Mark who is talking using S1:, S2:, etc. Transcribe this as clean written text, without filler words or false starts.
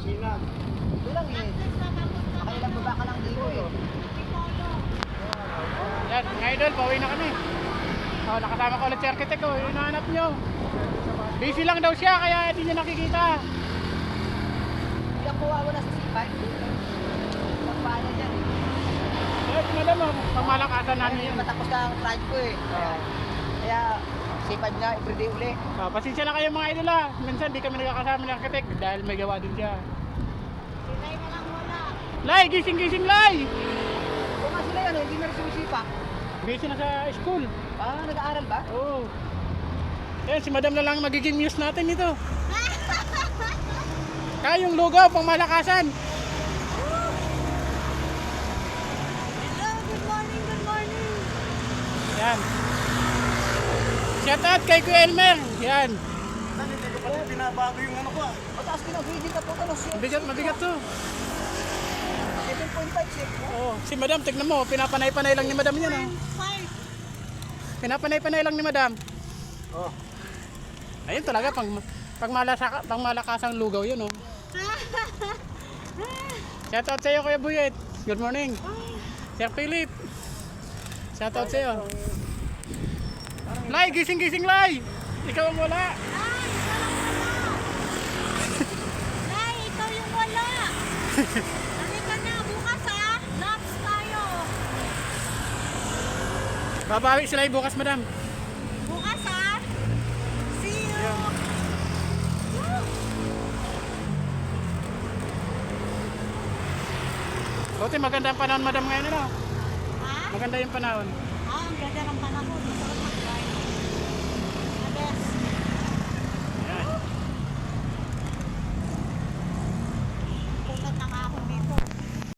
S1: Ito lang eh. Makailang baba ka lang dito eh.
S2: Yan, mga idol, pauwi na kami. Oh, nakasama ko ulit si architect ko, hinahanap nyo. Busy lang daw siya, kaya hindi niya nakikita.
S1: Hindi ako wawala sa sipag. Pagpaya dyan eh.
S2: Eh, madam mo, pangmalakasan namin yun.
S1: Matapos ka ang project ko eh. Kaya sipag nga, everyday uli.
S2: Oh, pasensya na kayo mga idol ha. Minsan di kami nagkakasama ng architect dahil may gawa din siya.
S3: Silay na lang wala.
S2: Lai, gising-gising Lai!
S1: Kung nga sila yan, hindi na rin sumisipak.
S2: Busy na sa school.
S1: Ah, nag-aaral ba?
S2: Oo. Yan, si madam na lang magiging muse natin ito. Kaya yung lugaw, pangmalakasan.
S3: Hello, good morning, good morning.
S2: Yan. Shout out kay Kuya Elmer. Yan.
S1: Binabago yung ano ko ah. Mataas din ang higit na po ito.
S2: Mabigat, mabigat to.
S1: 7.5 siya.
S2: Oh, si madam, tignan mo, pinapanay-panay lang ni madam yan. Oh.
S3: Five.
S2: Pinapanay-panay lang ni madam.
S1: Oh.
S2: Ayun talaga, pangmalakasang lugaw yun. Oh. Shout out sa'yo, Kuya Buyet. Good morning. Sir Philip. Shout out sa'yo. Lai, gising-gising Lai. Ikaw ang wala.
S3: Nay, ikaw yung wala. Halika na, bukas ha. Laps tayo.
S2: Babawi sila bukas, madam.
S3: Bukas ha. See you. Woo.
S2: Buti maganda ang panahon, madam, ngayon. Ano?
S3: Ha?
S2: Maganda yung panahon.
S3: Ah, ang ganda ng panahon.